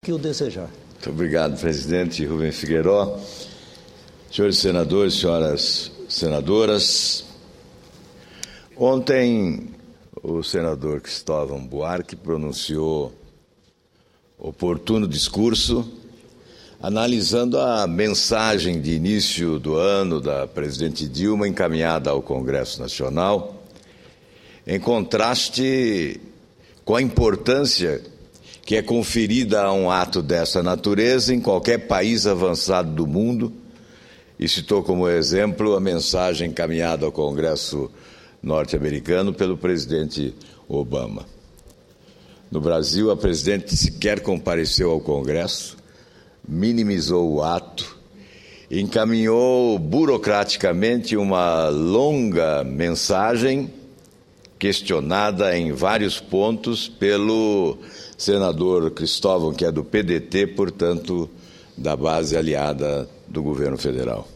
que o desejar. Muito obrigado, presidente Rubem Figueiró. Senhores senadores, senhoras senadoras, ontem o senador Cristóvão Buarque pronunciou oportuno discurso analisando a mensagem de início do ano da presidente Dilma encaminhada ao Congresso Nacional, em contraste com a importância que é conferida a um ato dessa natureza em qualquer país avançado do mundo, e citou como exemplo a mensagem encaminhada ao Congresso norte-americano pelo presidente Obama. No Brasil, a presidente sequer compareceu ao Congresso, minimizou o ato, encaminhou burocraticamente uma longa mensagem questionada em vários pontos pelo senador Cristóvão, que é do PDT, portanto, da base aliada do governo federal.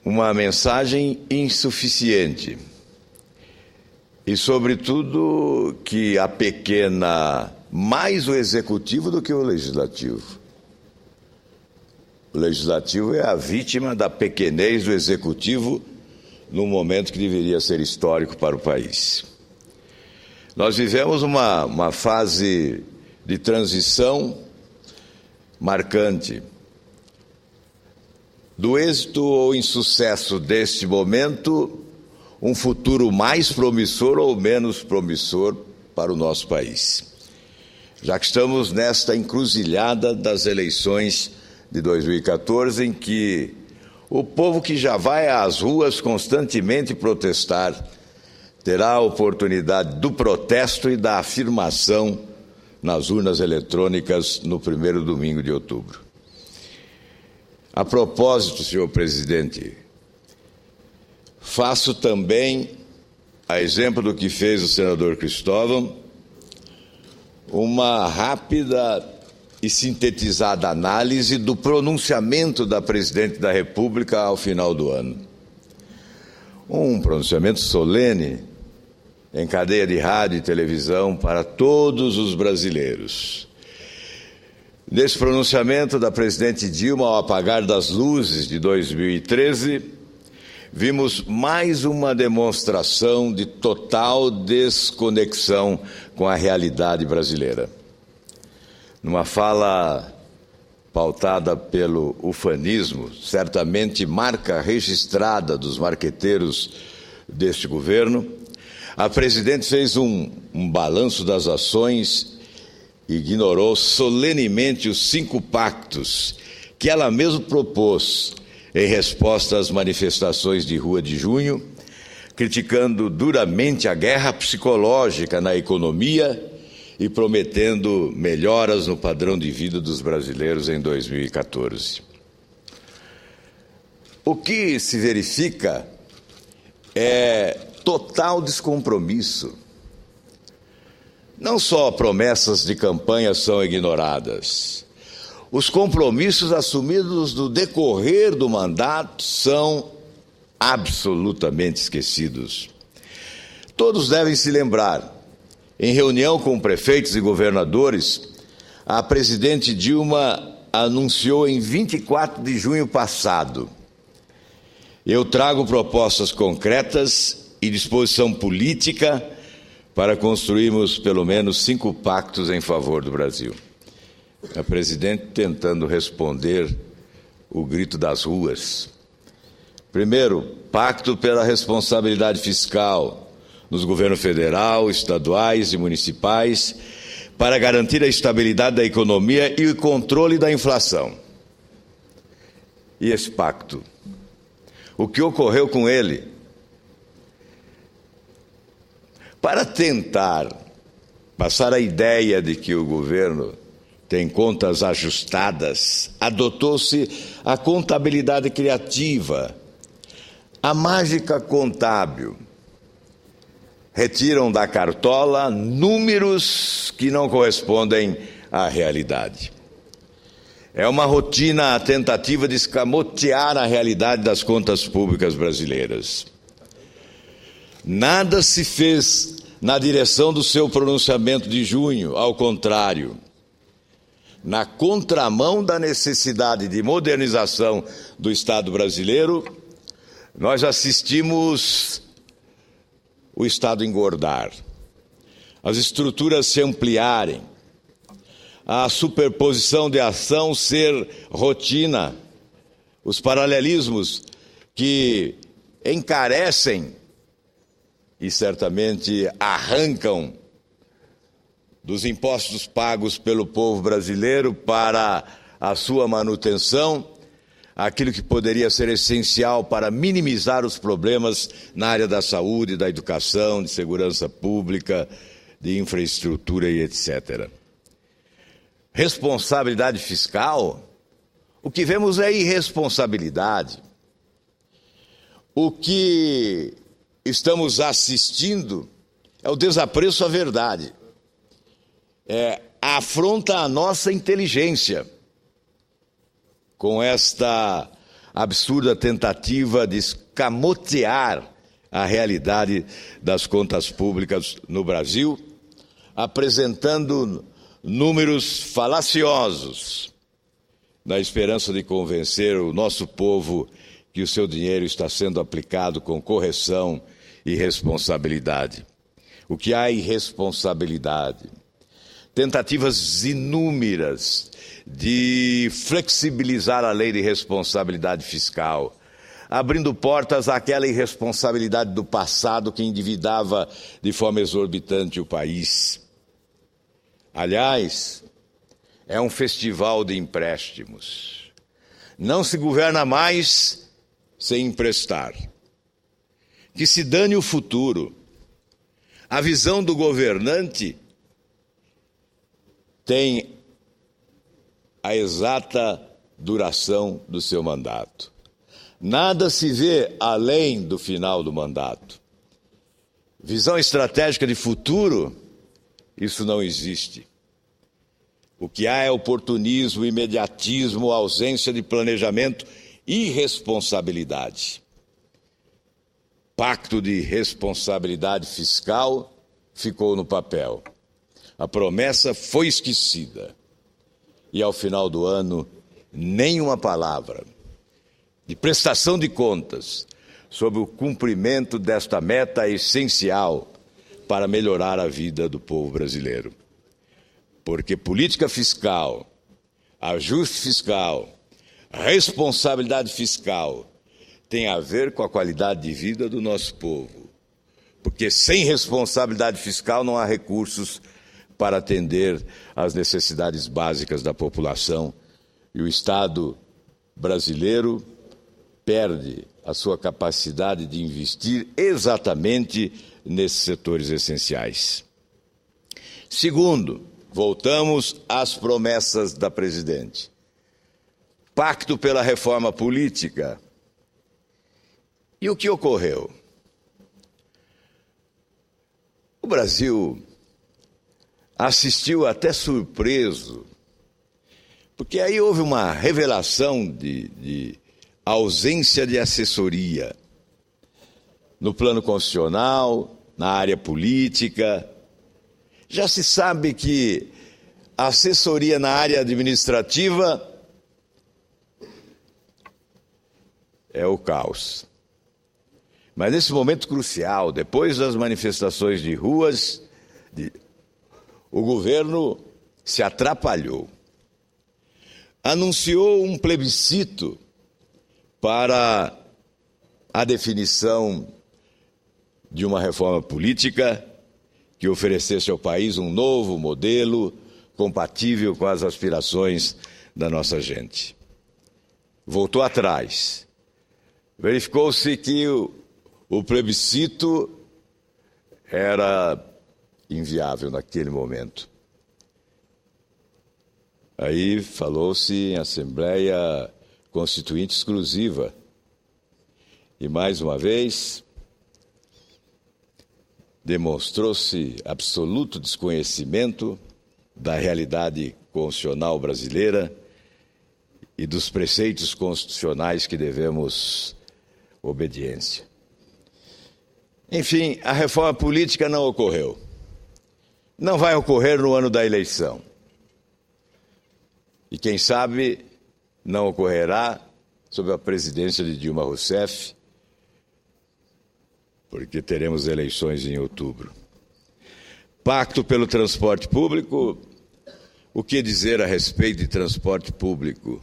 Uma mensagem insuficiente e, sobretudo, que apequena mais o executivo do que o legislativo. O legislativo é a vítima da pequenez do executivo num momento que deveria ser histórico para o país. Nós vivemos uma fase de transição marcante. Do êxito ou insucesso deste momento, um futuro mais promissor ou menos promissor para o nosso país. Já que estamos nesta encruzilhada das eleições de 2014, em que o povo que já vai às ruas constantemente protestar terá a oportunidade do protesto e da afirmação nas urnas eletrônicas no primeiro domingo de outubro. A propósito, senhor presidente, faço também, a exemplo do que fez o senador Cristóvão, uma rápida e sintetizada análise do pronunciamento da presidente da República ao final do ano. Um pronunciamento solene, em cadeia de rádio e televisão para todos os brasileiros. Nesse pronunciamento da presidente Dilma, ao apagar das luzes de 2013, vimos mais uma demonstração de total desconexão com a realidade brasileira. Numa fala pautada pelo ufanismo, certamente marca registrada dos marqueteiros deste governo, a presidente fez um balanço das ações e ignorou solenemente os 5 pactos que ela mesma propôs em resposta às manifestações de rua de junho, criticando duramente a guerra psicológica na economia e prometendo melhoras no padrão de vida dos brasileiros em 2014. O que se verifica é total descompromisso. Não só promessas de campanha são ignoradas, os compromissos assumidos no decorrer do mandato são absolutamente esquecidos. Todos devem se lembrar, em reunião com prefeitos e governadores, a presidente Dilma anunciou em 24 de junho passado: eu trago propostas concretas e disposição política para construirmos pelo menos 5 pactos em favor do Brasil. A presidente tentando responder o grito das ruas. Primeiro, pacto pela responsabilidade fiscal nos governos federal, estaduais e municipais para garantir a estabilidade da economia e o controle da inflação. E esse pacto? O que ocorreu com ele? Para tentar passar a ideia de que o governo tem contas ajustadas, adotou-se a contabilidade criativa, a mágica contábil. Retiram da cartola números que não correspondem à realidade. É uma rotina a tentativa de escamotear a realidade das contas públicas brasileiras. Nada se fez na direção do seu pronunciamento de junho. Ao contrário, na contramão da necessidade de modernização do Estado brasileiro, nós assistimos o Estado engordar, as estruturas se ampliarem, a superposição de ação ser rotina, os paralelismos que encarecem e certamente arrancam dos impostos pagos pelo povo brasileiro para a sua manutenção, aquilo que poderia ser essencial para minimizar os problemas na área da saúde, da educação, de segurança pública, de infraestrutura e etc. Responsabilidade fiscal, o que vemos é irresponsabilidade. O que estamos assistindo é o desapreço à verdade. Afronta a nossa inteligência com esta absurda tentativa de escamotear a realidade das contas públicas no Brasil, apresentando números falaciosos, na esperança de convencer o nosso povo que o seu dinheiro está sendo aplicado com correção e responsabilidade. O que há irresponsabilidade? Tentativas inúmeras de flexibilizar a lei de responsabilidade fiscal, abrindo portas àquela irresponsabilidade do passado que endividava de forma exorbitante o país. Aliás, é um festival de empréstimos. Não se governa mais sem emprestar. Que se dane o futuro. A visão do governante tem a exata duração do seu mandato. Nada se vê além do final do mandato. Visão estratégica de futuro, isso não existe. O que há é oportunismo, imediatismo, ausência de planejamento e irresponsabilidade. Pacto de responsabilidade fiscal ficou no papel. A promessa foi esquecida. E ao final do ano, nenhuma palavra de prestação de contas sobre o cumprimento desta meta essencial para melhorar a vida do povo brasileiro. Porque política fiscal, ajuste fiscal, responsabilidade fiscal tem a ver com a qualidade de vida do nosso povo. Porque sem responsabilidade fiscal não há recursos para atender às necessidades básicas da população, e o Estado brasileiro perde a sua capacidade de investir exatamente nesses setores essenciais. Segundo, voltamos às promessas da presidente. Pacto pela reforma política. E o que ocorreu? O Brasil assistiu até surpreso, porque aí houve uma revelação de ausência de assessoria no plano constitucional, na área política. Já se sabe que a assessoria na área administrativa é o caos. Mas nesse momento crucial, depois das manifestações de ruas, o governo se atrapalhou. Anunciou um plebiscito para a definição de uma reforma política que oferecesse ao país um novo modelo compatível com as aspirações da nossa gente. Voltou atrás. Verificou-se que o plebiscito era inviável naquele momento. Aí falou-se em Assembleia Constituinte exclusiva. E, mais uma vez, demonstrou-se absoluto desconhecimento da realidade constitucional brasileira e dos preceitos constitucionais que devemos obediência. Enfim, a reforma política não ocorreu. Não vai ocorrer no ano da eleição. E quem sabe não ocorrerá sob a presidência de Dilma Rousseff, porque teremos eleições em outubro. Pacto pelo transporte público. O que dizer a respeito de transporte público?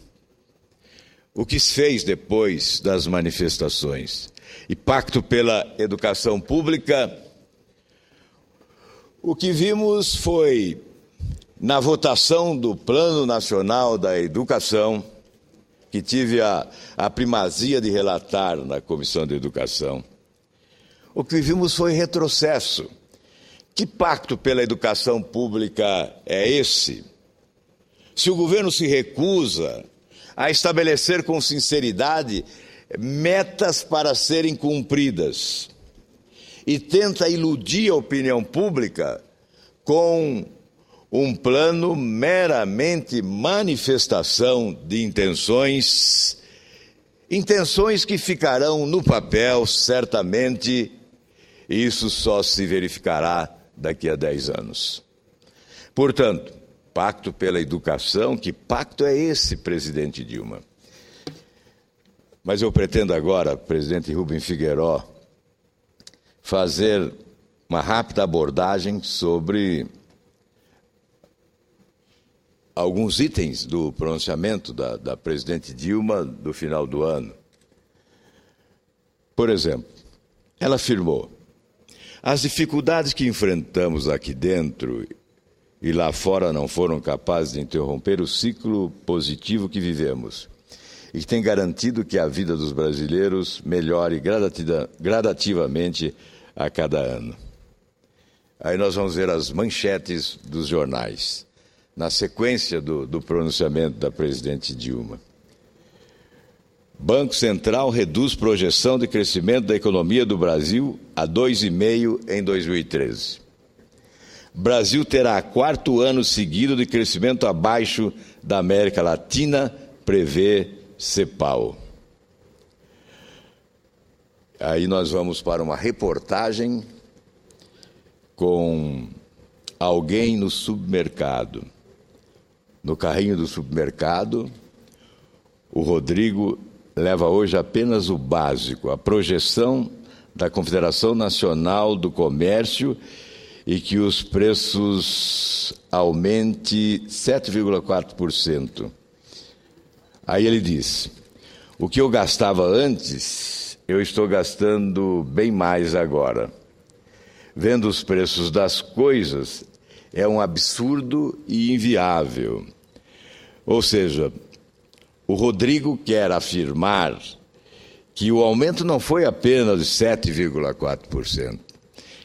O que se fez depois das manifestações? E pacto pela educação pública? O que vimos foi, na votação do Plano Nacional da Educação, que tive a primazia de relatar na Comissão de Educação, o que vimos foi retrocesso. Que pacto pela educação pública é esse? Se o governo se recusa a estabelecer com sinceridade metas para serem cumpridas e tenta iludir a opinião pública com um plano meramente manifestação de intenções que ficarão no papel, certamente, e isso só se verificará daqui a 10 anos. Portanto, pacto pela educação, que pacto é esse, presidente Dilma? Mas eu pretendo agora, presidente Rubem Figueiredo, fazer uma rápida abordagem sobre alguns itens do pronunciamento da presidente Dilma do final do ano. Por exemplo, ela afirmou: as dificuldades que enfrentamos aqui dentro e lá fora não foram capazes de interromper o ciclo positivo que vivemos e que tem garantido que a vida dos brasileiros melhore gradativamente a cada ano. Aí nós vamos ver as manchetes dos jornais, na sequência do pronunciamento da presidente Dilma. Banco Central reduz projeção de crescimento da economia do Brasil a 2,5% em 2013. Brasil terá quarto ano seguido de crescimento abaixo da América Latina, prevê CEPAL. Aí nós vamos para uma reportagem com alguém no supermercado. No carrinho do supermercado, o Rodrigo leva hoje apenas o básico, a projeção da Confederação Nacional do Comércio e que os preços aumentem 7,4%. Aí ele diz: o que eu gastava antes, eu estou gastando bem mais agora. Vendo os preços das coisas, é um absurdo e inviável. Ou seja, o Rodrigo quer afirmar que o aumento não foi apenas de 7,4%,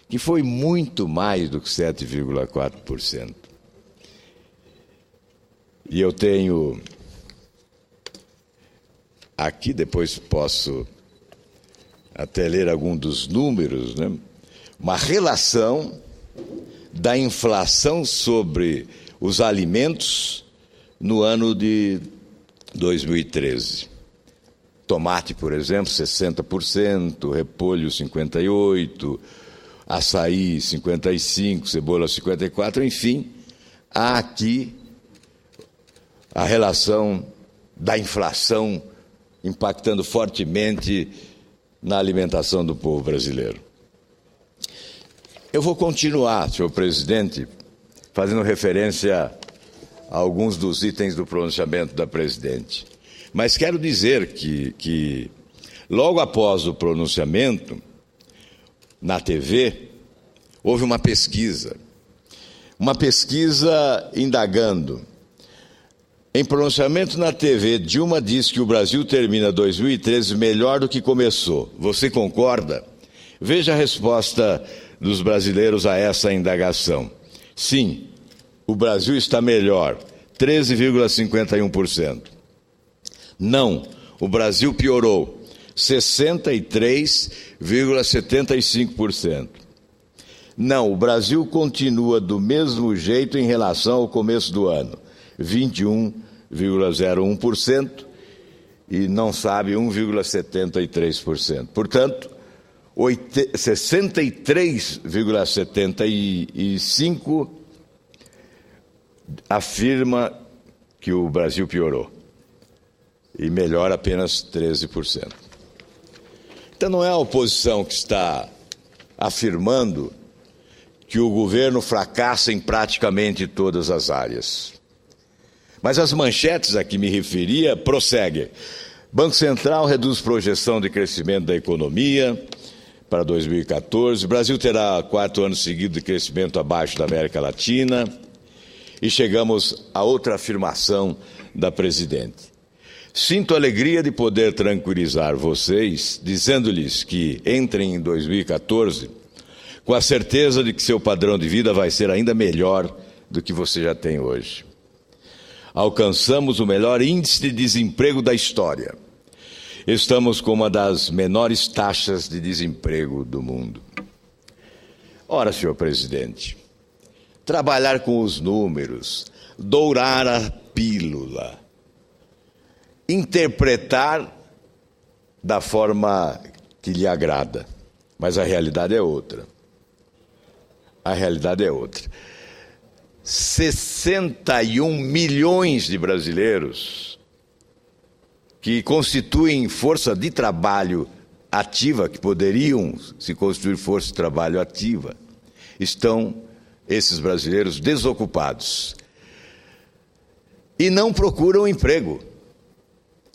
que foi muito mais do que 7,4%. E eu tenho aqui, depois posso até ler algum dos números, né? Uma relação da inflação sobre os alimentos no ano de 2013. Tomate, por exemplo, 60%, repolho 58%, açaí 55%, cebola 54%, enfim, há aqui a relação da inflação impactando fortemente na alimentação do povo brasileiro. Eu vou continuar, senhor presidente, fazendo referência a alguns dos itens do pronunciamento da presidente. Mas quero dizer que logo após o pronunciamento, na TV, houve uma pesquisa indagando. Em pronunciamento na TV, Dilma diz que o Brasil termina 2013 melhor do que começou. Você concorda? Veja a resposta dos brasileiros a essa indagação. Sim, o Brasil está melhor, 13,51%. Não, o Brasil piorou, 63,75%. Não, o Brasil continua do mesmo jeito em relação ao começo do ano, 21,01%, e não sabe 1,73%. Portanto, 63,75% afirma que o Brasil piorou e melhora apenas 13%. Então não é a oposição que está afirmando que o governo fracassa em praticamente todas as áreas. Mas as manchetes a que me referia prosseguem. Banco Central reduz projeção de crescimento da economia para 2014. O Brasil terá 4 anos seguidos de crescimento abaixo da América Latina. E chegamos a outra afirmação da presidente. Sinto alegria de poder tranquilizar vocês, dizendo-lhes que entrem em 2014 com a certeza de que seu padrão de vida vai ser ainda melhor do que você já tem hoje. Alcançamos o melhor índice de desemprego da história. Estamos com uma das menores taxas de desemprego do mundo. Ora, senhor presidente, trabalhar com os números, dourar a pílula, interpretar da forma que lhe agrada, mas a realidade é outra. A realidade é outra. 61 milhões de brasileiros que constituem força de trabalho ativa, que poderiam se constituir força de trabalho ativa, estão, esses brasileiros, desocupados e não procuram emprego.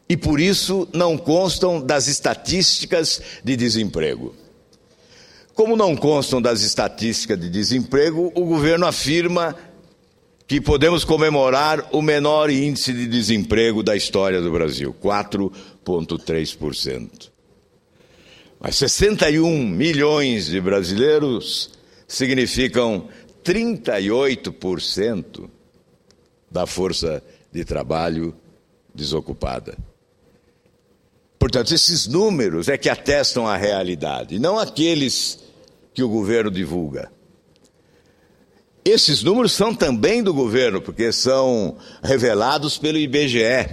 E por isso não constam das estatísticas de desemprego. Como não constam das estatísticas de desemprego, o governo afirma que podemos comemorar o menor índice de desemprego da história do Brasil, 4,3%. Mas 61 milhões de brasileiros significam 38% da força de trabalho desocupada. Portanto, esses números é que atestam a realidade, não aqueles que o governo divulga. Esses números são também do governo, porque são revelados pelo IBGE.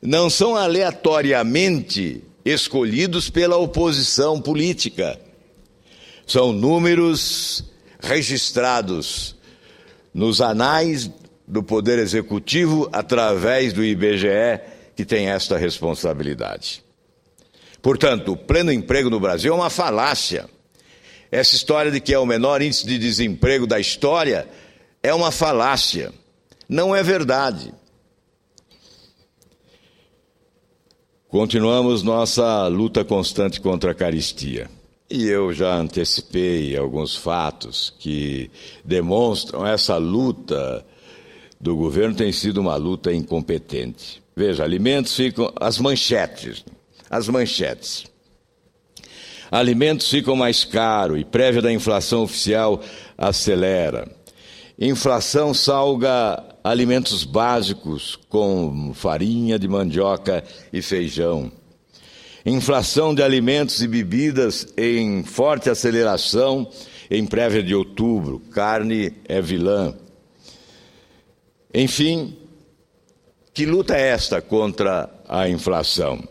Não são aleatoriamente escolhidos pela oposição política. São números registrados nos anais do Poder Executivo através do IBGE, que tem esta responsabilidade. Portanto, o pleno emprego no Brasil é uma falácia. Essa história de que é o menor índice de desemprego da história é uma falácia. Não é verdade. Continuamos nossa luta constante contra a carestia. E eu já antecipei alguns fatos que demonstram essa luta do governo tem sido uma luta incompetente. Veja, alimentos ficam... As manchetes. Alimentos ficam mais caros e prévia da inflação oficial acelera. Inflação salga alimentos básicos com farinha de mandioca e feijão. Inflação de alimentos e bebidas em forte aceleração em prévia de outubro. Carne é vilã. Enfim, que luta é esta contra a inflação?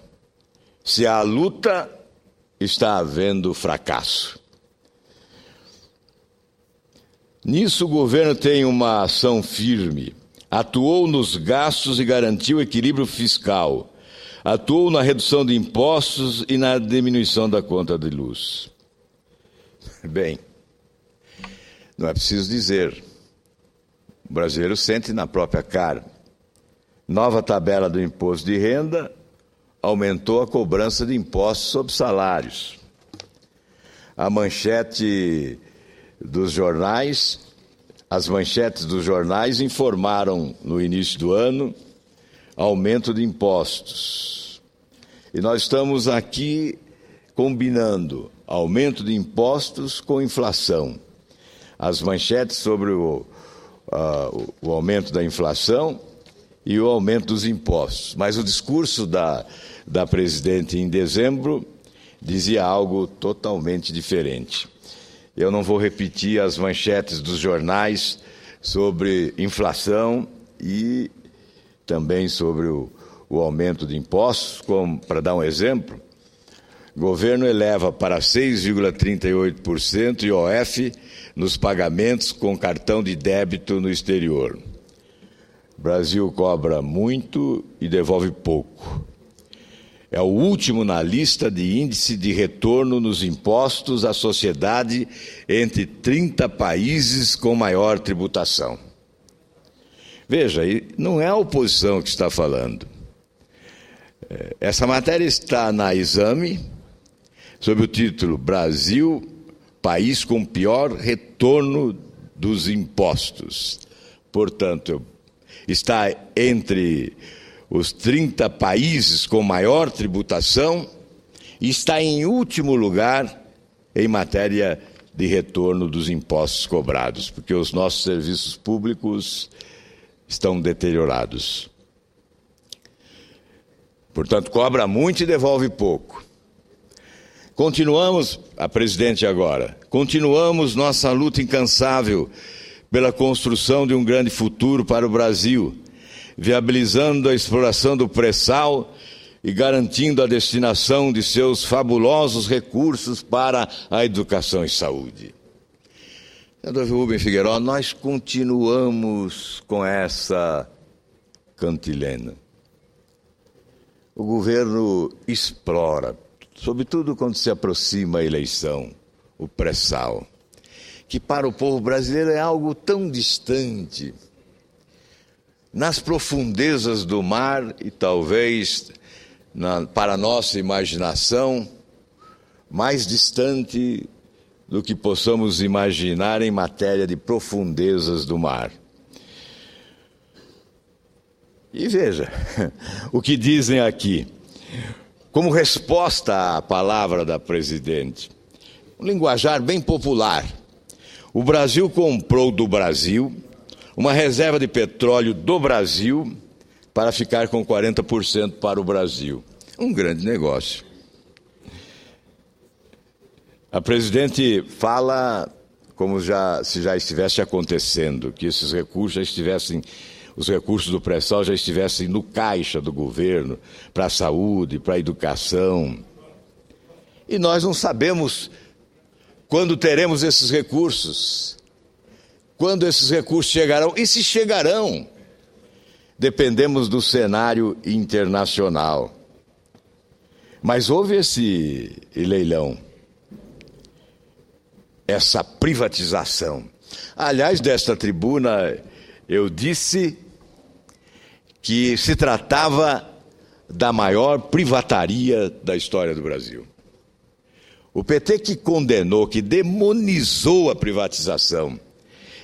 Se há luta, está havendo fracasso. Nisso o governo tem uma ação firme. Atuou nos gastos e garantiu o equilíbrio fiscal. Atuou na redução de impostos e na diminuição da conta de luz. Bem, não é preciso dizer. O brasileiro sente na própria carne. Nova tabela do imposto de renda aumentou a cobrança de impostos sobre salários. A manchete dos jornais, as manchetes dos jornais informaram no início do ano aumento de impostos. E nós estamos aqui combinando aumento de impostos com inflação. As manchetes sobre o aumento da inflação e o aumento dos impostos. Mas o discurso da presidente em dezembro dizia algo totalmente diferente. Eu não vou repetir as manchetes dos jornais sobre inflação e também sobre o aumento de impostos, para dar um exemplo. O governo eleva para 6,38% IOF nos pagamentos com cartão de débito no exterior. O Brasil cobra muito e devolve pouco. É o último na lista de índice de retorno nos impostos à sociedade entre 30 países com maior tributação. Veja, não é a oposição que está falando. Essa matéria está na Exame, sob o título Brasil, país com pior retorno dos impostos. Portanto, está entre os 30 países com maior tributação e está em último lugar em matéria de retorno dos impostos cobrados, porque os nossos serviços públicos estão deteriorados. Portanto, cobra muito e devolve pouco. Continuamos, a presidente agora, continuamos nossa luta incansável pela construção de um grande futuro para o Brasil, viabilizando a exploração do pré-sal e garantindo a destinação de seus fabulosos recursos para a educação e saúde. Senador Rubem Figueiredo, nós continuamos com essa cantilena. O governo explora, sobretudo quando se aproxima a eleição, o pré-sal, que para o povo brasileiro é algo tão distante. Nas profundezas do mar e talvez para a nossa imaginação, mais distante do que possamos imaginar em matéria de profundezas do mar. E veja o que dizem aqui, como resposta à palavra da presidente, um linguajar bem popular. O Brasil comprou do Brasil uma reserva de petróleo do Brasil para ficar com 40% para o Brasil. Um grande negócio. A presidente fala como se já estivesse acontecendo, que esses recursos os recursos do pré-sal já estivessem no caixa do governo, para a saúde, para a educação. E nós não sabemos quando teremos esses recursos. Quando esses recursos chegarão, e se chegarão, dependemos do cenário internacional. Mas houve esse leilão, essa privatização. Aliás, desta tribuna, eu disse que se tratava da maior privataria da história do Brasil. O PT que condenou, que demonizou a privatização,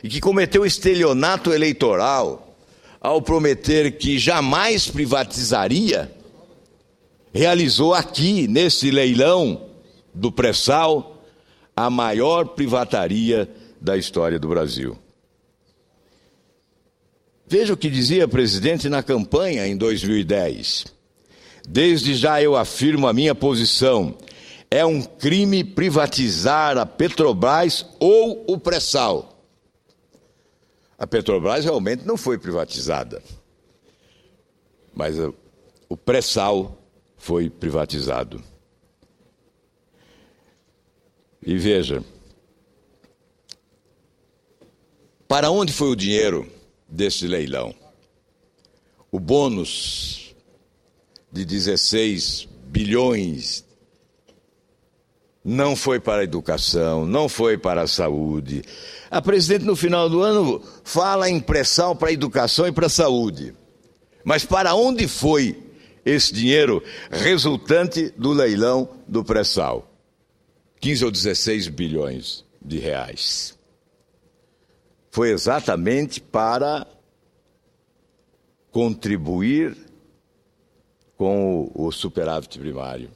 e que cometeu estelionato eleitoral ao prometer que jamais privatizaria, realizou aqui, nesse leilão do pré-sal, a maior privataria da história do Brasil. Veja o que dizia o presidente na campanha em 2010. Desde já eu afirmo a minha posição. É um crime privatizar a Petrobras ou o pré-sal. A Petrobras realmente não foi privatizada, mas o pré-sal foi privatizado. E veja, para onde foi o dinheiro desse leilão? O bônus de 16 bilhões não foi para a educação, não foi para a saúde. A presidente, no final do ano, fala em pré-sal para a educação e para a saúde. Mas para onde foi esse dinheiro resultante do leilão do pré-sal? 15 ou 16 bilhões de reais. Foi exatamente para contribuir com o superávit primário.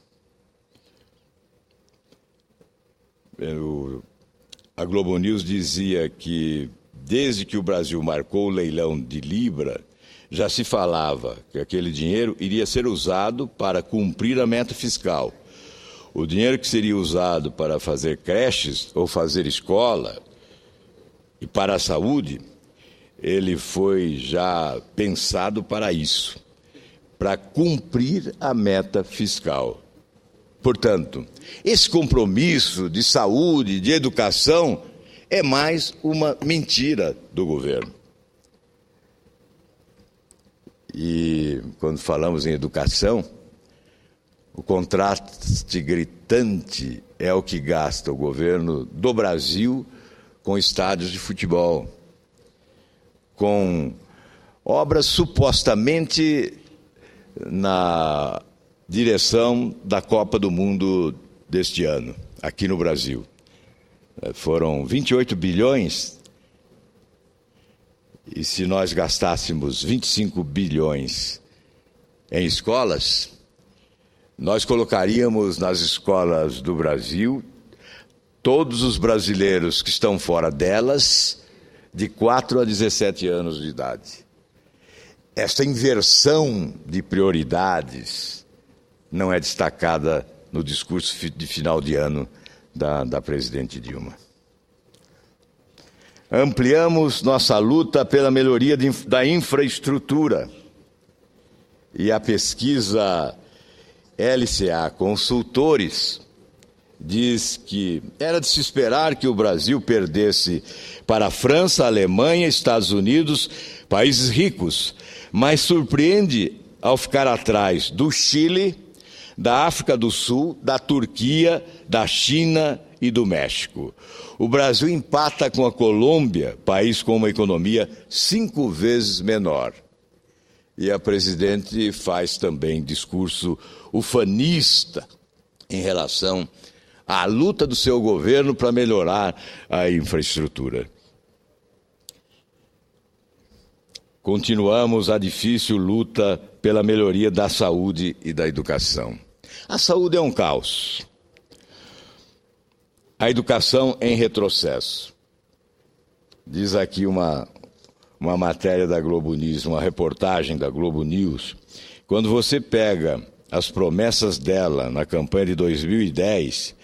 A Globo News dizia que, desde que o Brasil marcou o leilão de Libra, já se falava que aquele dinheiro iria ser usado para cumprir a meta fiscal. O dinheiro que seria usado para fazer creches ou fazer escola e para a saúde, ele foi já pensado para isso, para cumprir a meta fiscal. Portanto, esse compromisso de saúde, de educação, é mais uma mentira do governo. E quando falamos em educação, o contraste gritante é o que gasta o governo do Brasil com estádios de futebol, com obras supostamente na direção da Copa do Mundo deste ano, aqui no Brasil. Foram 28 bilhões, e se nós gastássemos 25 bilhões em escolas, nós colocaríamos nas escolas do Brasil todos os brasileiros que estão fora delas, de 4 a 17 anos de idade. Esta inversão de prioridades não é destacada no discurso de final de ano da presidente Dilma. Ampliamos nossa luta pela melhoria da infraestrutura. E a pesquisa LCA Consultores diz que era de se esperar que o Brasil perdesse para a França, a Alemanha, Estados Unidos, países ricos, mas surpreende ao ficar atrás do Chile, da África do Sul, da Turquia, da China e do México. O Brasil empata com a Colômbia, país com uma economia 5 vezes menor. E a presidente faz também discurso ufanista em relação à luta do seu governo para melhorar a infraestrutura. Continuamos a difícil luta pela melhoria da saúde e da educação. A saúde é um caos. A educação em retrocesso. Diz aqui uma matéria da Globo News, uma reportagem da Globo News. Quando você pega as promessas dela na campanha de 2010,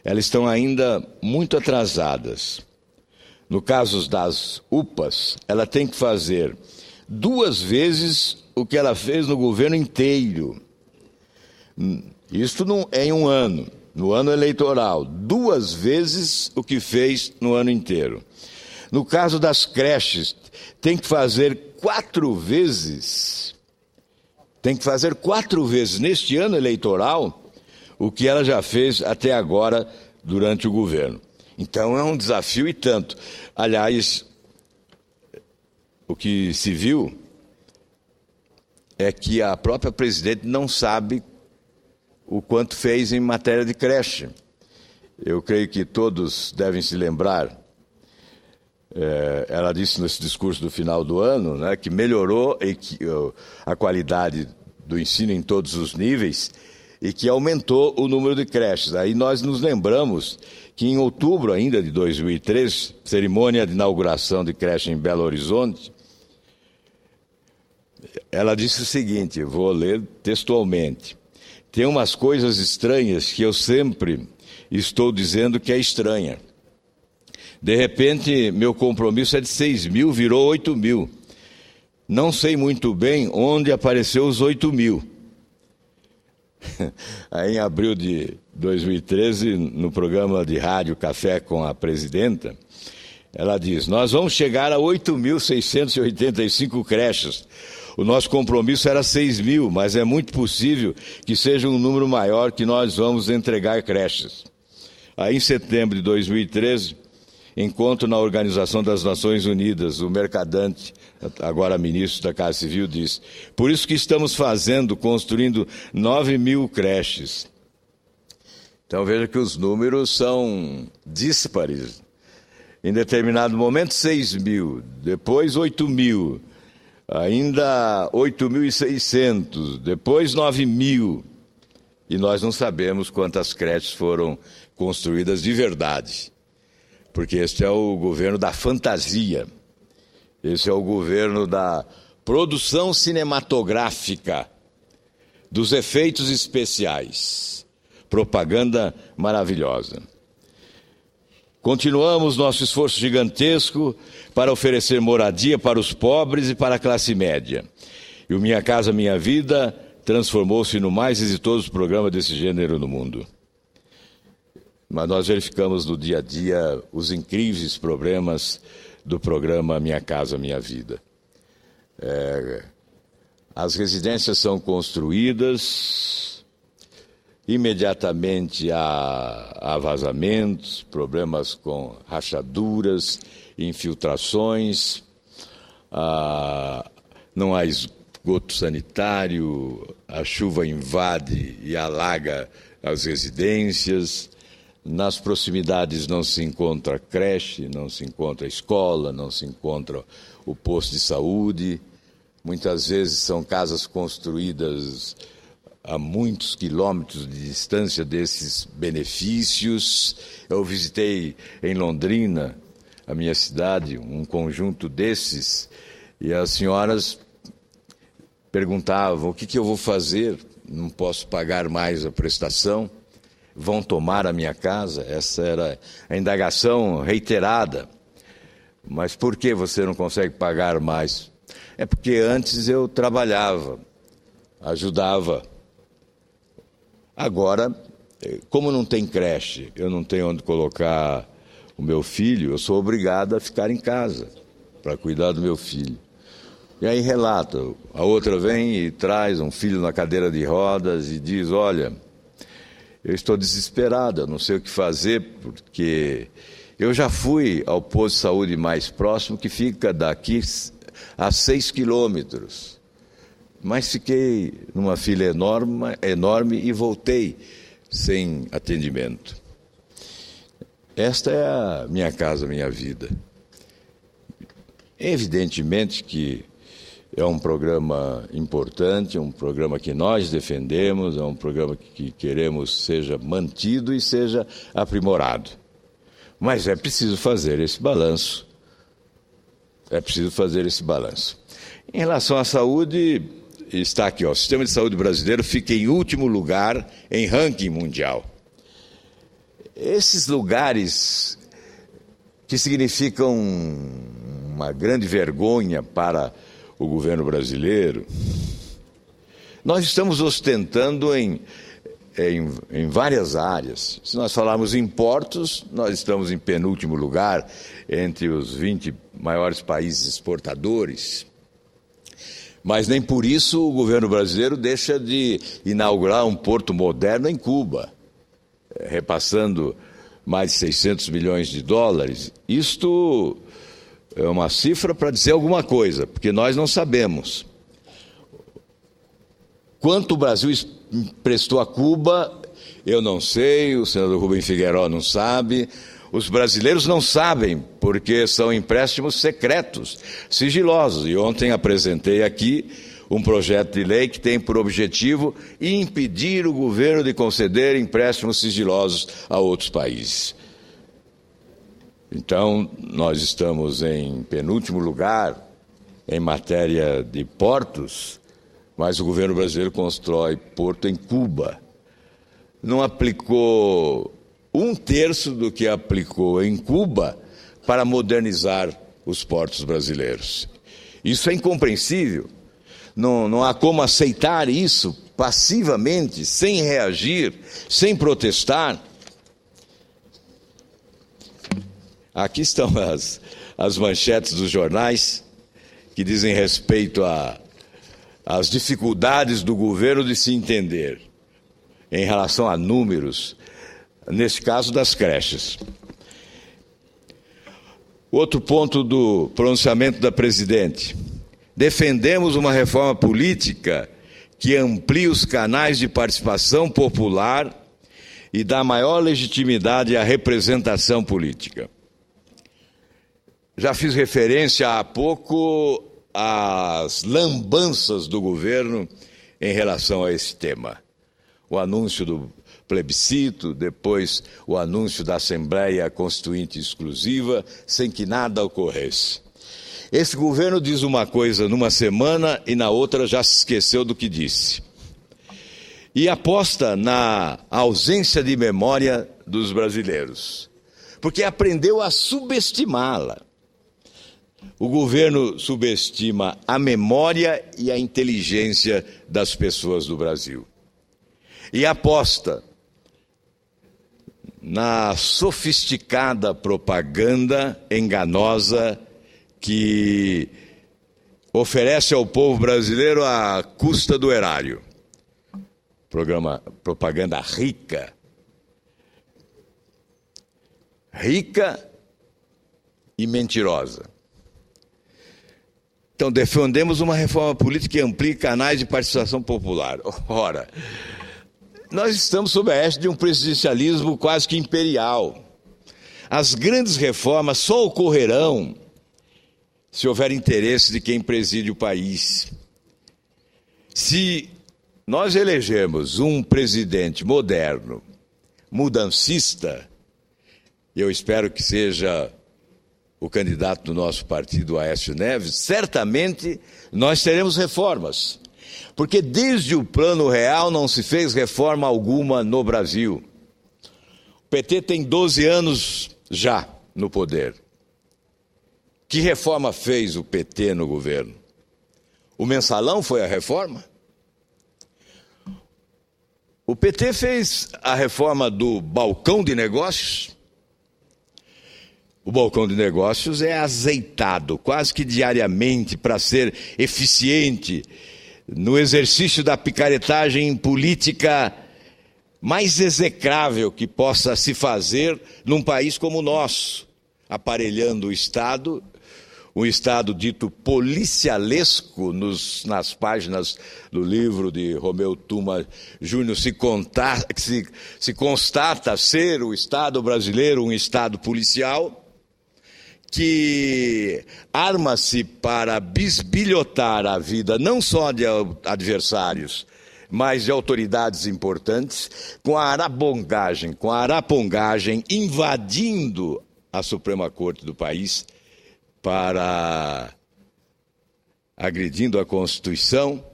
elas estão ainda muito atrasadas. No caso das UPAs, ela tem que fazer 2 vezes o que ela fez no governo inteiro. Isto não é em um ano, no ano eleitoral, 2 vezes o que fez no ano inteiro. No caso das creches, tem que fazer 4 vezes. Tem que fazer 4 vezes neste ano eleitoral o que ela já fez até agora durante o governo. Então é um desafio e tanto. Aliás, o que se viu é que a própria presidente não sabe o quanto fez em matéria de creche. Eu creio que todos devem se lembrar. Ela disse nesse discurso do final do ano, né, que melhorou a qualidade do ensino em todos os níveis e que aumentou o número de creches. Aí nós nos lembramos que em outubro ainda de 2013, cerimônia de inauguração de creche em Belo Horizonte, ela disse o seguinte, vou ler textualmente: tem umas coisas estranhas que eu sempre estou dizendo que é estranha. De repente, meu compromisso é de 6 mil, virou 8 mil. Não sei muito bem onde apareceu os 8 mil. Aí, em abril de 2013, no programa de rádio Café com a Presidenta, ela diz: nós vamos chegar a 8.685 creches. O nosso compromisso era 6 mil, mas é muito possível que seja um número maior que nós vamos entregar creches. Aí, em setembro de 2013, encontro na Organização das Nações Unidas, o Mercadante, agora ministro da Casa Civil, diz: por isso que estamos construindo 9 mil creches. Então veja que os números são díspares. Em determinado momento 6 mil, depois 8 mil, ainda 8.600, depois 9 mil. E nós não sabemos quantas creches foram construídas de verdade. Porque este é o governo da fantasia, esse é o governo da produção cinematográfica, dos efeitos especiais, propaganda maravilhosa. Continuamos nosso esforço gigantesco para oferecer moradia para os pobres e para a classe média. E o Minha Casa Minha Vida transformou-se no mais exitoso programa desse gênero no mundo. Mas nós verificamos no dia a dia os incríveis problemas do programa Minha Casa Minha Vida. As residências são construídas, imediatamente há vazamentos, problemas com rachaduras, infiltrações, não há esgoto sanitário, a chuva invade e alaga as residências. Nas proximidades não se encontra creche, não se encontra escola, não se encontra o posto de saúde. Muitas vezes são casas construídas a muitos quilômetros de distância desses benefícios. Eu visitei em Londrina, a minha cidade, um conjunto desses, e as senhoras perguntavam: o que eu vou fazer? Não posso pagar mais a prestação? Vão tomar a minha casa? Essa era a indagação reiterada. Mas por que você não consegue pagar mais? É porque antes eu trabalhava, ajudava. Agora, como não tem creche, eu não tenho onde colocar o meu filho, eu sou obrigado a ficar em casa para cuidar do meu filho. E aí relata, a outra vem e traz um filho na cadeira de rodas e diz: olha, eu estou desesperada, não sei o que fazer, porque eu já fui ao posto de saúde mais próximo, que fica daqui a 6 quilômetros, mas fiquei numa fila enorme e voltei sem atendimento. Esta é a Minha Casa Minha Vida. Evidentemente que é um programa importante, um programa que nós defendemos, é um programa que queremos seja mantido e seja aprimorado. Mas é preciso fazer esse balanço. Em relação à saúde, está aqui, o sistema de saúde brasileiro fica em último lugar em ranking mundial. Esses lugares que significam uma grande vergonha para o governo brasileiro, nós estamos ostentando em várias áreas. Se nós falarmos em portos, nós estamos em penúltimo lugar entre os 20 maiores países exportadores. Mas nem por isso o governo brasileiro deixa de inaugurar um porto moderno em Cuba, repassando mais de 600 milhões de dólares. Isto é uma cifra para dizer alguma coisa, porque nós não sabemos quanto o Brasil emprestou a Cuba. Eu não sei, o senador Rubem Figueiredo não sabe, os brasileiros não sabem, porque são empréstimos secretos, sigilosos. E ontem apresentei aqui um projeto de lei que tem por objetivo impedir o governo de conceder empréstimos sigilosos a outros países. Então, nós estamos em penúltimo lugar em matéria de portos, mas o governo brasileiro constrói porto em Cuba. Não aplicou 1/3 do que aplicou em Cuba para modernizar os portos brasileiros. Isso é incompreensível. Não há como aceitar isso passivamente, sem reagir, sem protestar. Aqui estão as manchetes dos jornais que dizem respeito às dificuldades do governo de se entender em relação a números, nesse caso das creches. Outro ponto do pronunciamento da presidente: defendemos uma reforma política que amplie os canais de participação popular e dá maior legitimidade à representação política. Já fiz referência há pouco às lambanças do governo em relação a esse tema. O anúncio do plebiscito, depois o anúncio da Assembleia Constituinte Exclusiva, sem que nada ocorresse. Esse governo diz uma coisa numa semana e na outra já se esqueceu do que disse. E aposta na ausência de memória dos brasileiros, porque aprendeu a subestimá-la. o governo subestima a memória e a inteligência das pessoas do Brasil e aposta na sofisticada propaganda enganosa que oferece ao povo brasileiro à custa do erário. Propaganda rica e mentirosa. Então, defendemos uma reforma política que amplie canais de participação popular. Ora, nós estamos sob a égide de um presidencialismo quase que imperial. As grandes reformas só ocorrerão se houver interesse de quem preside o país. Se nós elegemos um presidente moderno, mudancista, eu espero que seja o candidato do nosso partido, Aécio Neves, certamente nós teremos reformas. Porque desde o Plano Real não se fez reforma alguma no Brasil. O PT tem 12 anos já no poder. Que reforma fez o PT no governo? O mensalão foi a reforma? O PT fez a reforma do balcão de negócios? O balcão de negócios é azeitado quase que diariamente para ser eficiente no exercício da picaretagem política mais execrável que possa se fazer num país como o nosso, aparelhando o Estado, um Estado dito policialesco, nas páginas do livro de Romeu Tuma Júnior se constata ser o Estado brasileiro um Estado policial, que arma-se para bisbilhotar a vida não só de adversários, mas de autoridades importantes, com a arapongagem invadindo a Suprema Corte do país, agredindo a Constituição,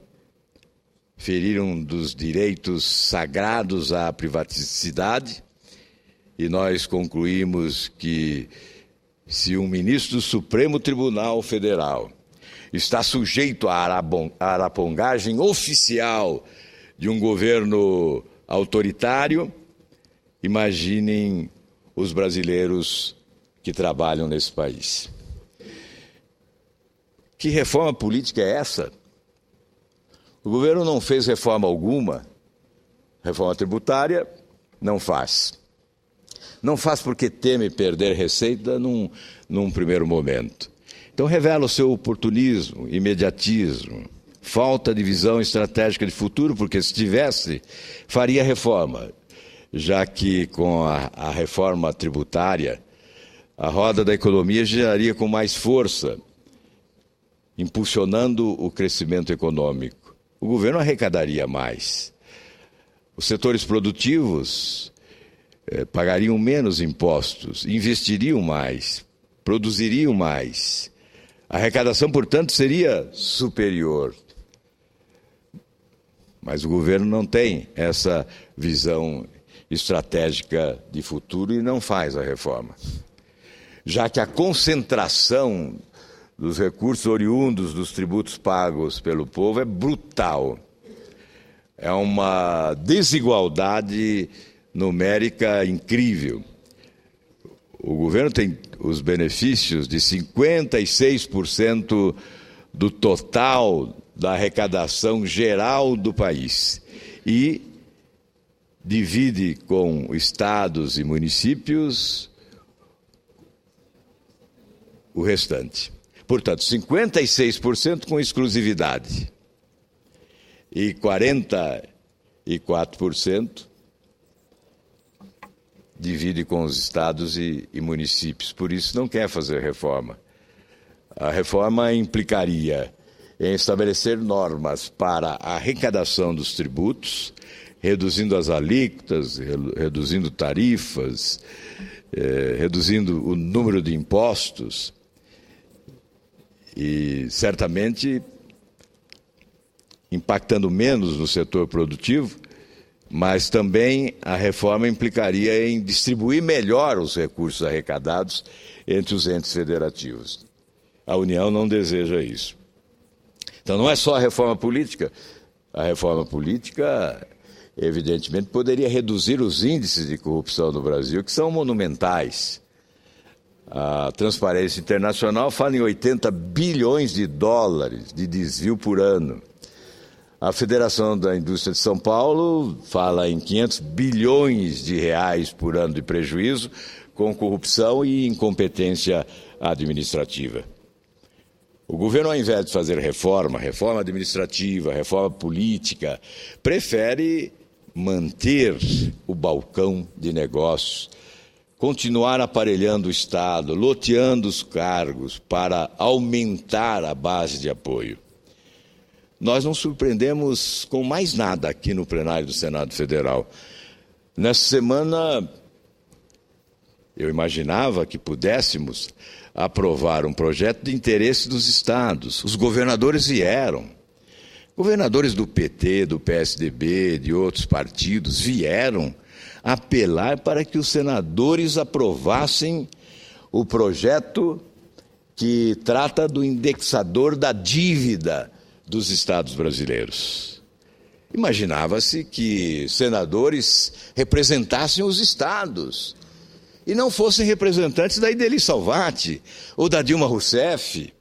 ferir um dos direitos sagrados à privacidade, e nós concluímos que se um ministro do Supremo Tribunal Federal está sujeito à arapongagem oficial de um governo autoritário, imaginem os brasileiros que trabalham nesse país. Que reforma política é essa? O governo não fez reforma alguma. Reforma tributária não faz. Não faz porque teme perder receita num primeiro momento. Então revela o seu oportunismo, imediatismo, falta de visão estratégica de futuro, porque se tivesse, faria reforma, já que com a reforma tributária, a roda da economia giraria com mais força, impulsionando o crescimento econômico. O governo arrecadaria mais. Os setores produtivos pagariam menos impostos, investiriam mais, produziriam mais. A arrecadação, portanto, seria superior. Mas o governo não tem essa visão estratégica de futuro e não faz a reforma. Já que a concentração dos recursos oriundos dos tributos pagos pelo povo é brutal. É uma desigualdade numérica incrível. O governo tem os benefícios de 56% do total da arrecadação geral do país e divide com estados e municípios o restante. Portanto, 56% com exclusividade e 44% divide com os estados e municípios. Por isso não quer fazer reforma. A reforma implicaria em estabelecer normas para a arrecadação dos tributos, reduzindo as alíquotas, reduzindo tarifas, reduzindo o número de impostos e, certamente, impactando menos no setor produtivo, mas também a reforma implicaria em distribuir melhor os recursos arrecadados entre os entes federativos. A União não deseja isso. Então não é só a reforma política. A reforma política, evidentemente, poderia reduzir os índices de corrupção no Brasil, que são monumentais. A Transparência Internacional fala em 80 bilhões de dólares de desvio por ano. A Federação da Indústria de São Paulo fala em 500 bilhões de reais por ano de prejuízo com corrupção e incompetência administrativa. O governo, ao invés de fazer reforma administrativa, reforma política, prefere manter o balcão de negócios, continuar aparelhando o Estado, loteando os cargos para aumentar a base de apoio. Nós não surpreendemos com mais nada aqui no plenário do Senado Federal. Nessa semana, eu imaginava que pudéssemos aprovar um projeto de interesse dos estados. Os governadores vieram. Governadores do PT, do PSDB, de outros partidos vieram apelar para que os senadores aprovassem o projeto que trata do indexador da dívida dos estados brasileiros. Imaginava-se que senadores representassem os estados e não fossem representantes da Idely Salvati ou da Dilma Rousseff.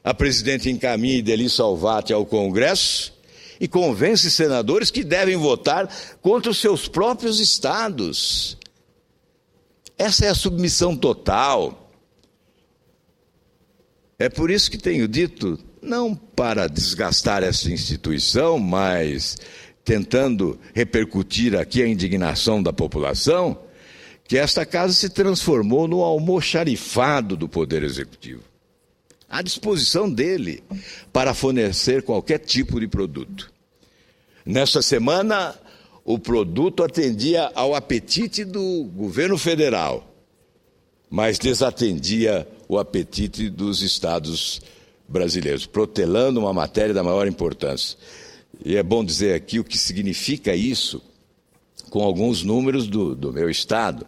A presidente encaminha Idely Salvati ao Congresso e convence senadores que devem votar contra os seus próprios estados. Essa é a submissão total. É por isso que tenho dito, não para desgastar essa instituição, mas tentando repercutir aqui a indignação da população, que esta casa se transformou no almoxarifado do Poder Executivo, à disposição dele para fornecer qualquer tipo de produto. Nesta semana, o produto atendia ao apetite do governo federal, mas desatendia o apetite dos estados brasileiros, protelando uma matéria da maior importância. E é bom dizer aqui o que significa isso, com alguns números do meu estado.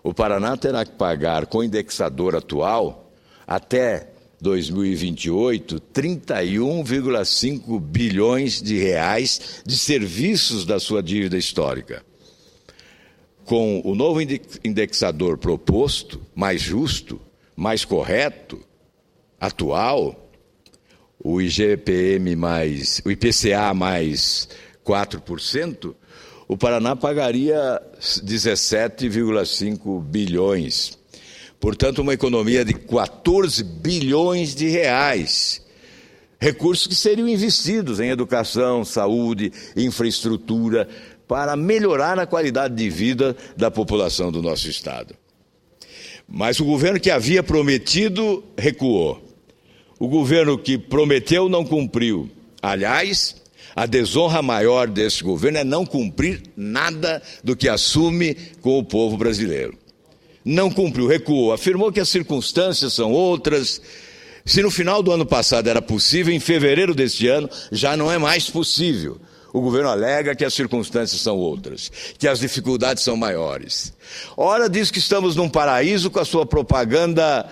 O Paraná terá que pagar, com o indexador atual, até 2028, 31,5 bilhões de reais de serviços da sua dívida histórica. Com o novo indexador proposto, mais justo, mais correto, atual, o IPCA mais 4%, o Paraná pagaria 17,5 bilhões. Portanto, uma economia de 14 bilhões de reais. Recursos que seriam investidos em educação, saúde, infraestrutura, para melhorar a qualidade de vida da população do nosso estado. Mas o governo que havia prometido recuou. O governo que prometeu não cumpriu. Aliás, a desonra maior desse governo é não cumprir nada do que assume com o povo brasileiro. Não cumpriu, recuou, afirmou que as circunstâncias são outras. Se no final do ano passado era possível, em fevereiro deste ano já não é mais possível. O governo alega que as circunstâncias são outras, que as dificuldades são maiores. Ora diz que estamos num paraíso com a sua propaganda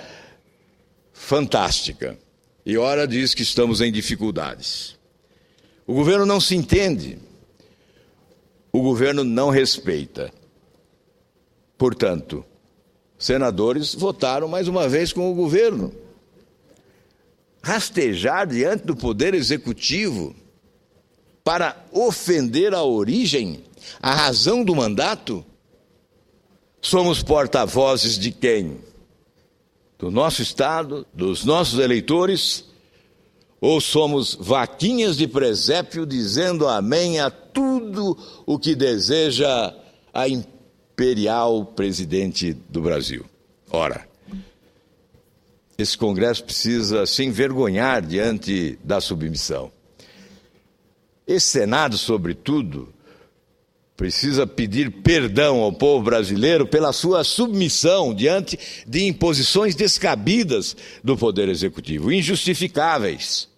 fantástica. E ora diz que estamos em dificuldades. O governo não se entende. O governo não respeita. Portanto, senadores votaram mais uma vez com o governo. Rastejar diante do Poder Executivo para ofender a origem, a razão do mandato? Somos porta-vozes de quem? Do nosso Estado, dos nossos eleitores? Ou somos vaquinhas de presépio dizendo amém a tudo o que deseja a imperial presidente do Brasil? Ora, esse Congresso precisa se envergonhar diante da submissão. Esse Senado, sobretudo, precisa pedir perdão ao povo brasileiro pela sua submissão diante de imposições descabidas do Poder Executivo, injustificáveis.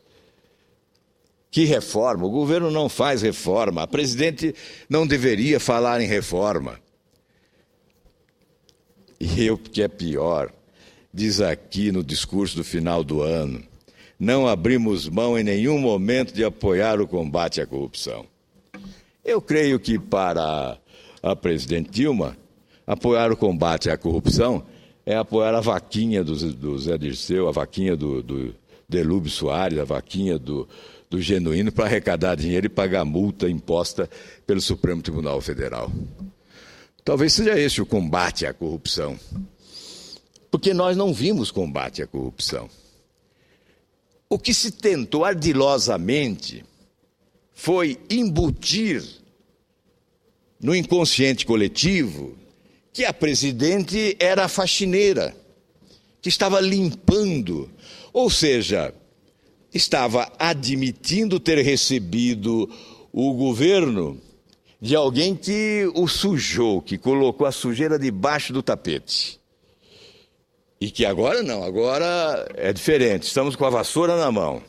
Que reforma? O governo não faz reforma. A presidente não deveria falar em reforma. E o que é pior, diz aqui no discurso do final do ano, não abrimos mão em nenhum momento de apoiar o combate à corrupção. Eu creio que para a presidente Dilma, apoiar o combate à corrupção é apoiar a vaquinha do Zé Dirceu, a vaquinha do Delúbio Soares, a vaquinha do Genuíno para arrecadar dinheiro e pagar multa imposta pelo Supremo Tribunal Federal. Talvez seja esse o combate à corrupção. Porque nós não vimos combate à corrupção. O que se tentou ardilosamente foi embutir no inconsciente coletivo que a presidente era a faxineira, que estava limpando, ou seja, estava admitindo ter recebido o governo de alguém que o sujou, que colocou a sujeira debaixo do tapete. E que agora não, agora é diferente, estamos com a vassoura na mão,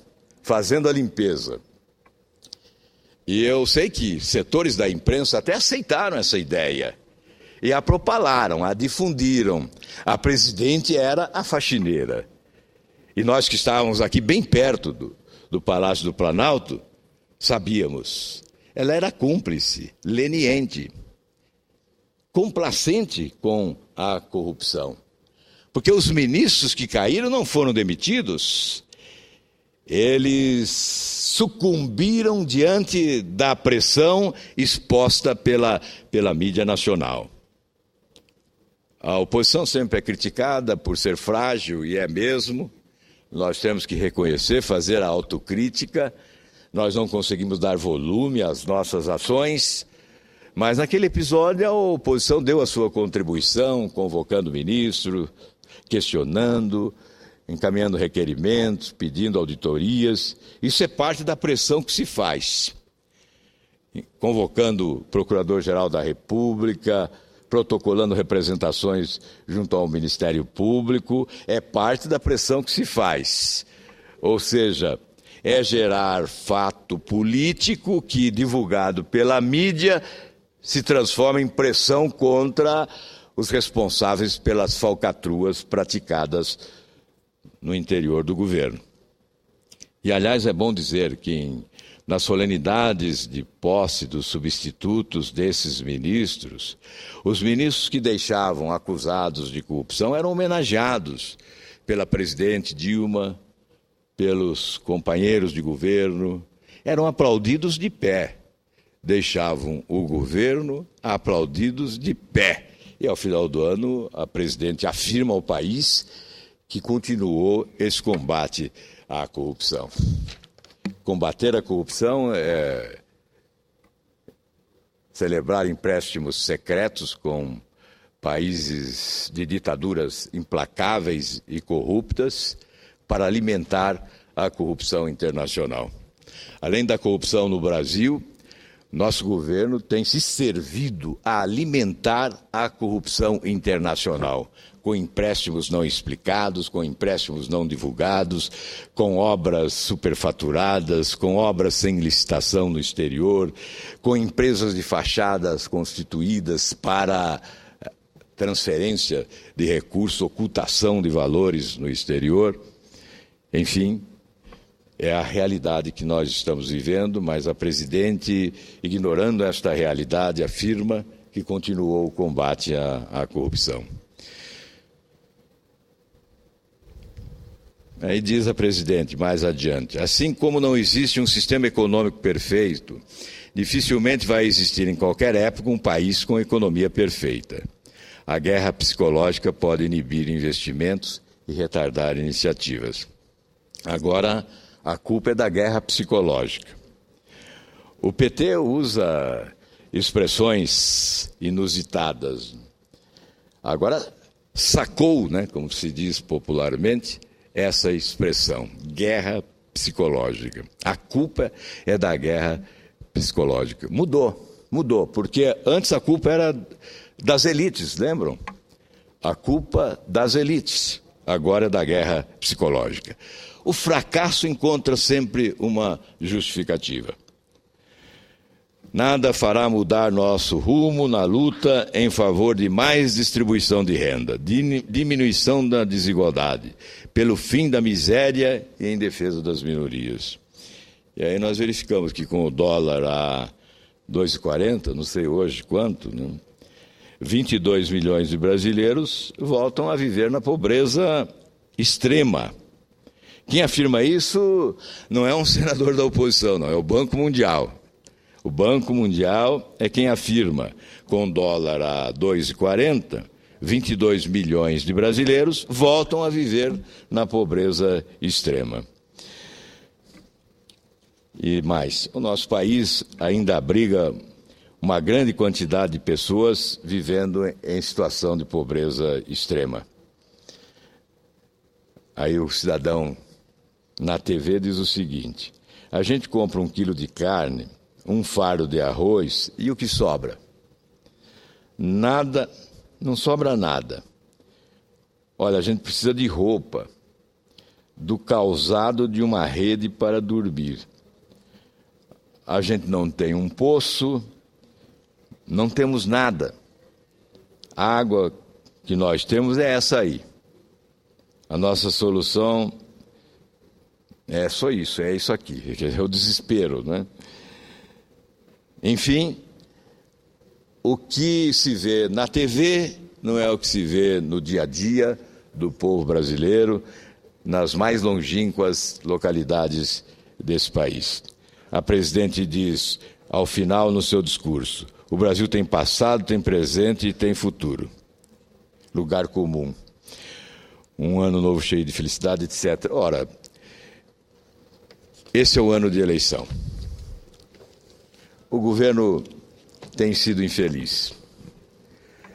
fazendo a limpeza. E eu sei que setores da imprensa até aceitaram essa ideia e a propalaram, a difundiram. A presidente era a faxineira. E nós que estávamos aqui bem perto do Palácio do Planalto, sabíamos. Ela era cúmplice, leniente, complacente com a corrupção. Porque os ministros que caíram não foram demitidos, eles sucumbiram diante da pressão exposta pela mídia nacional. A oposição sempre é criticada por ser frágil, e é mesmo. Nós temos que reconhecer, fazer a autocrítica. Nós não conseguimos dar volume às nossas ações, mas naquele episódio a oposição deu a sua contribuição, convocando o ministro, questionando, encaminhando requerimentos, pedindo auditorias. Isso é parte da pressão que se faz. Convocando o Procurador-Geral da República, protocolando representações junto ao Ministério Público, é parte da pressão que se faz. Ou seja, é gerar fato político que, divulgado pela mídia, se transforma em pressão contra os responsáveis pelas falcatruas praticadas no interior do governo. E, aliás, é bom dizer que nas solenidades de posse dos substitutos desses ministros, os ministros que deixavam acusados de corrupção eram homenageados pela presidente Dilma, pelos companheiros de governo, eram aplaudidos de pé, deixavam o governo aplaudidos de pé. E, ao final do ano, a presidente afirma ao país que continuou esse combate à corrupção. Combater a corrupção é celebrar empréstimos secretos com países de ditaduras implacáveis e corruptas para alimentar a corrupção internacional. Além da corrupção no Brasil, nosso governo tem se servido a alimentar a corrupção internacional, com empréstimos não explicados, com empréstimos não divulgados, com obras superfaturadas, com obras sem licitação no exterior, com empresas de fachadas constituídas para transferência de recursos, ocultação de valores no exterior. Enfim, é a realidade que nós estamos vivendo, mas a presidente, ignorando esta realidade, afirma que continuou o combate à corrupção. Aí diz a presidente, mais adiante, assim como não existe um sistema econômico perfeito, dificilmente vai existir em qualquer época um país com economia perfeita. A guerra psicológica pode inibir investimentos e retardar iniciativas. Agora, a culpa é da guerra psicológica. O PT usa expressões inusitadas. Agora, sacou, como se diz popularmente, essa expressão, guerra psicológica. A culpa é da guerra psicológica. Mudou, porque antes a culpa era das elites, lembram? A culpa das elites, agora é da guerra psicológica. O fracasso encontra sempre uma justificativa. nada fará mudar nosso rumo na luta em favor de mais distribuição de renda, diminuição da desigualdade, pelo fim da miséria e em defesa das minorias. E aí nós verificamos que com o dólar a 2,40, não sei hoje quanto, né? 22 milhões de brasileiros voltam a viver na pobreza extrema. Quem afirma isso não é um senador da oposição, não, é o Banco Mundial. O Banco Mundial é quem afirma, com dólar a 2,40, 22 milhões de brasileiros voltam a viver na pobreza extrema. E mais, o nosso país ainda abriga uma grande quantidade de pessoas vivendo em situação de pobreza extrema. Aí o cidadão na TV diz o seguinte: a gente compra 1 quilo de carne, 1 fardo de arroz e o que sobra? Nada, não sobra nada. Olha, a gente precisa de roupa, do calçado de uma rede para dormir. A gente não tem um poço, não temos nada. A água que nós temos é essa aí. A nossa solução é só isso, é isso aqui, é o desespero, né? Enfim, o que se vê na TV não é o que se vê no dia a dia do povo brasileiro, nas mais longínquas localidades desse país. A presidente diz, ao final, no seu discurso: o Brasil tem passado, tem presente e tem futuro. Lugar comum. Um ano novo cheio de felicidade, etc. Ora, esse é o ano de eleição. O governo tem sido infeliz.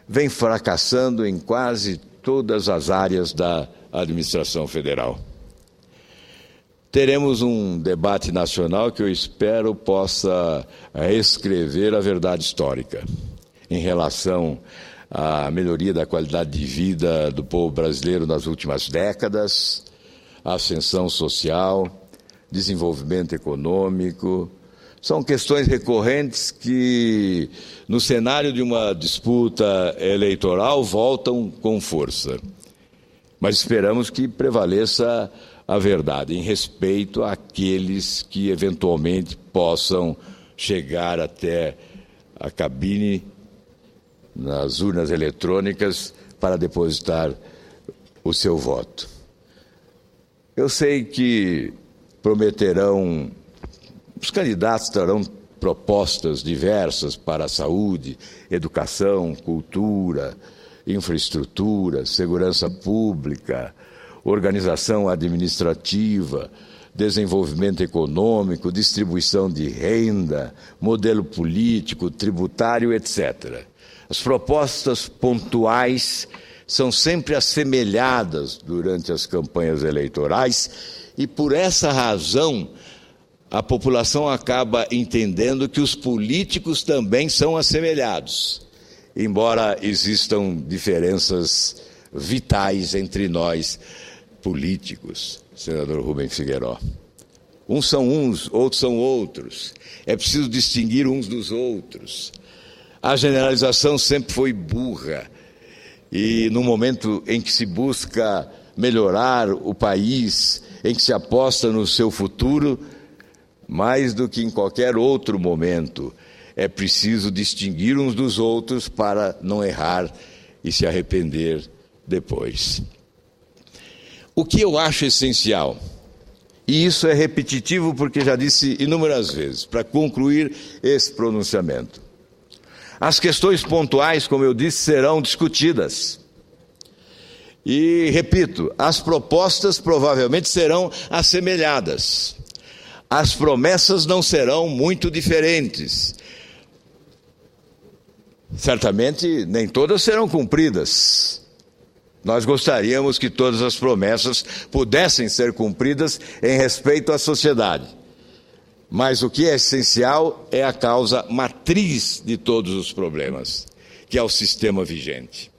Vem fracassando em quase todas as áreas da administração federal. Teremos um debate nacional que eu espero possa reescrever a verdade histórica em relação à melhoria da qualidade de vida do povo brasileiro nas últimas décadas, ascensão social, desenvolvimento econômico. São questões recorrentes que, no cenário de uma disputa eleitoral, voltam com força. Mas esperamos que prevaleça a verdade, em respeito àqueles que eventualmente possam chegar até a cabine, nas urnas eletrônicas, para depositar o seu voto. Eu sei que prometerão, os candidatos trarão propostas diversas para a saúde, educação, cultura, infraestrutura, segurança pública, organização administrativa, desenvolvimento econômico, distribuição de renda, modelo político, tributário, etc. As propostas pontuais são sempre assemelhadas durante as campanhas eleitorais e, por essa razão, a população acaba entendendo que os políticos também são assemelhados, embora existam diferenças vitais entre nós, políticos, senador Rubem Figueiró. Uns são uns, outros são outros. É preciso distinguir uns dos outros. A generalização sempre foi burra. E no momento em que se busca melhorar o país, em que se aposta no seu futuro, mais do que em qualquer outro momento, é preciso distinguir uns dos outros para não errar e se arrepender depois. O que eu acho essencial, e isso é repetitivo porque já disse inúmeras vezes, para concluir esse pronunciamento. As questões pontuais, como eu disse, serão discutidas. E, repito, as propostas provavelmente serão assemelhadas. As promessas não serão muito diferentes. Certamente, nem todas serão cumpridas. Nós gostaríamos que todas as promessas pudessem ser cumpridas em respeito à sociedade. Mas o que é essencial é a causa matriz de todos os problemas, que é o sistema vigente.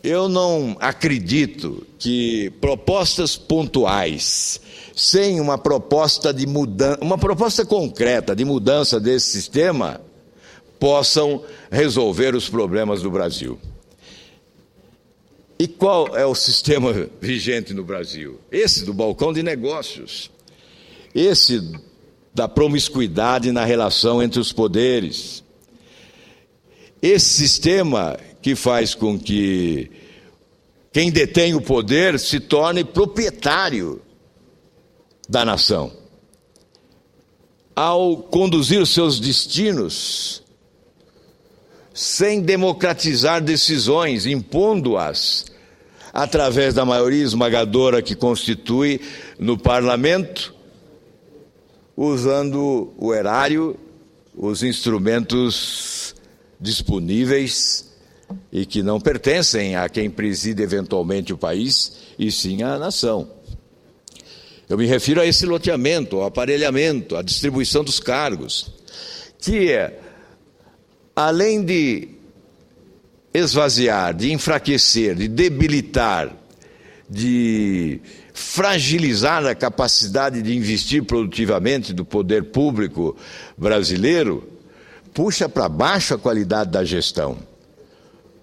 eu não acredito que propostas pontuais, sem uma proposta de mudança, uma proposta concreta de mudança desse sistema, possam resolver os problemas do Brasil. E qual é o sistema vigente no Brasil? Esse do balcão de negócios, esse da promiscuidade na relação entre os poderes, esse sistema que faz com que quem detém o poder se torne proprietário da nação. Ao conduzir os seus destinos, sem democratizar decisões, impondo-as através da maioria esmagadora que constitui no parlamento, usando o erário, os instrumentos disponíveis e que não pertencem a quem preside eventualmente o país, e sim à nação. Eu me refiro a esse loteamento, ao aparelhamento, à distribuição dos cargos, que além de esvaziar, de enfraquecer, de debilitar, de fragilizar a capacidade de investir produtivamente do poder público brasileiro, puxa para baixo a qualidade da gestão.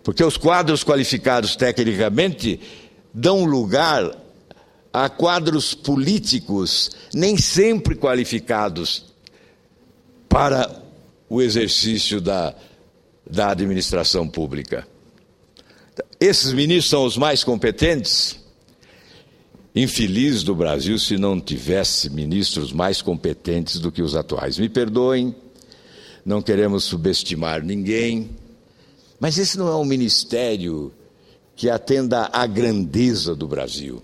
Porque os quadros qualificados tecnicamente dão lugar a quadros políticos nem sempre qualificados para o exercício da administração pública. Esses ministros são os mais competentes. Infeliz do Brasil se não tivesse ministros mais competentes do que os atuais. Me perdoem, não queremos subestimar ninguém, mas esse não é um ministério que atenda à grandeza do Brasil.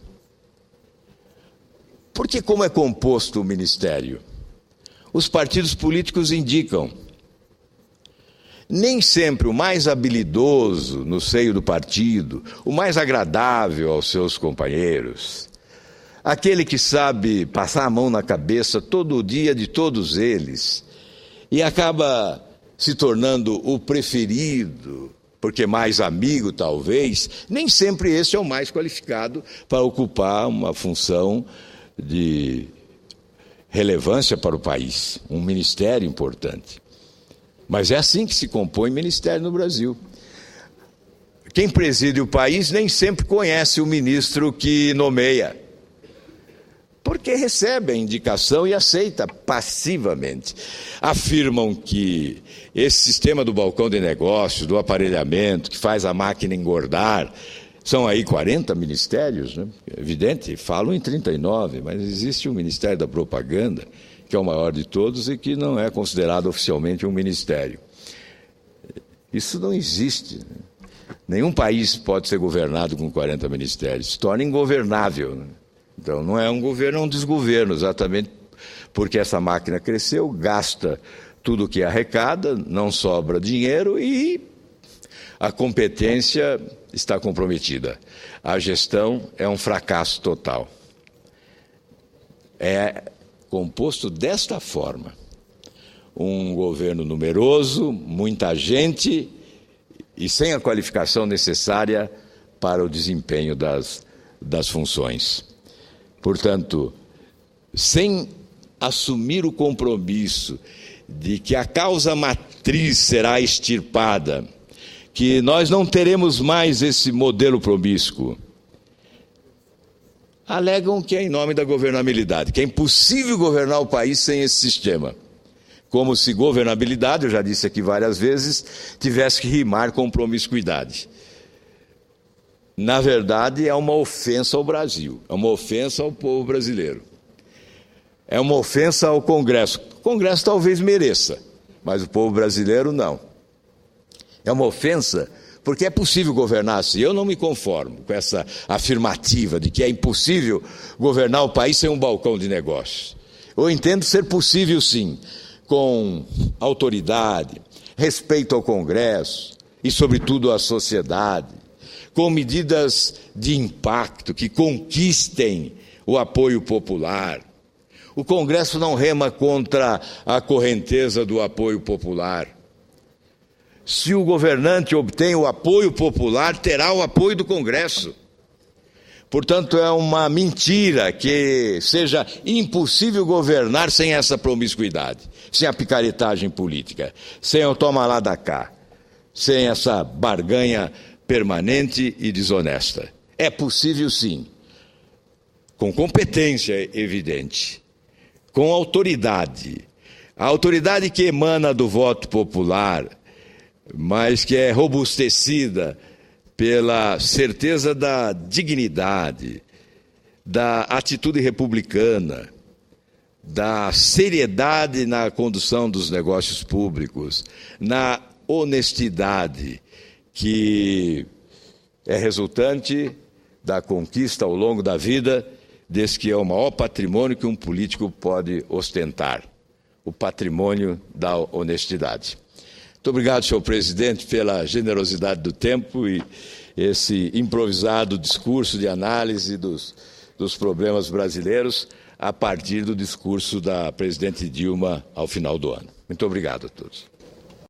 Porque como é composto o ministério? Os partidos políticos indicam. Nem sempre o mais habilidoso no seio do partido, o mais agradável aos seus companheiros, aquele que sabe passar a mão na cabeça todo dia de todos eles e acaba se tornando o preferido, porque mais amigo talvez, nem sempre esse é o mais qualificado para ocupar uma função de relevância para o país, um ministério importante. Mas é assim que se compõe ministério no Brasil. Quem preside o país nem sempre conhece o ministro que nomeia, porque recebe a indicação e aceita passivamente. Afirmam que esse sistema do balcão de negócios, do aparelhamento, que faz a máquina engordar, são aí 40 ministérios, né? Evidente, falam em 39, mas existe o Ministério da Propaganda, que é o maior de todos e que não é considerado oficialmente um ministério. Isso não existe. Nenhum país pode ser governado com 40 ministérios. Se torna ingovernável, né? Então, não é um governo, é um desgoverno, exatamente porque essa máquina cresceu, gasta tudo o que arrecada, não sobra dinheiro e a competência está comprometida. A gestão é um fracasso total. É composto desta forma. Um governo numeroso, muita gente e sem a qualificação necessária para o desempenho das funções. Portanto, sem assumir o compromisso de que a causa matriz será extirpada, que nós não teremos mais esse modelo promíscuo, alegam que é em nome da governabilidade, que é impossível governar o país sem esse sistema. Como se governabilidade, eu já disse aqui várias vezes, tivesse que rimar com promiscuidade. Na verdade, é uma ofensa ao Brasil, é uma ofensa ao povo brasileiro. É uma ofensa ao Congresso. O Congresso talvez mereça, mas o povo brasileiro não. É uma ofensa porque é possível governar assim. Eu não me conformo com essa afirmativa de que é impossível governar o país sem um balcão de negócios. Eu entendo ser possível sim, com autoridade, respeito ao Congresso e, sobretudo, à sociedade, com medidas de impacto que conquistem o apoio popular. O Congresso não rema contra a correnteza do apoio popular. Se o governante obtém o apoio popular, terá o apoio do Congresso. Portanto, é uma mentira que seja impossível governar sem essa promiscuidade, sem a picaretagem política, sem o toma lá da cá, sem essa barganha permanente e desonesta. É possível, sim, com competência evidente, com autoridade. A autoridade que emana do voto popular, mas que é robustecida pela certeza da dignidade, da atitude republicana, da seriedade na condução dos negócios públicos, na honestidade que é resultante da conquista ao longo da vida desse que é o maior patrimônio que um político pode ostentar, o patrimônio da honestidade. Muito obrigado, senhor presidente, pela generosidade do tempo e esse improvisado discurso de análise dos problemas brasileiros a partir do discurso da presidente Dilma ao final do ano. Muito obrigado a todos.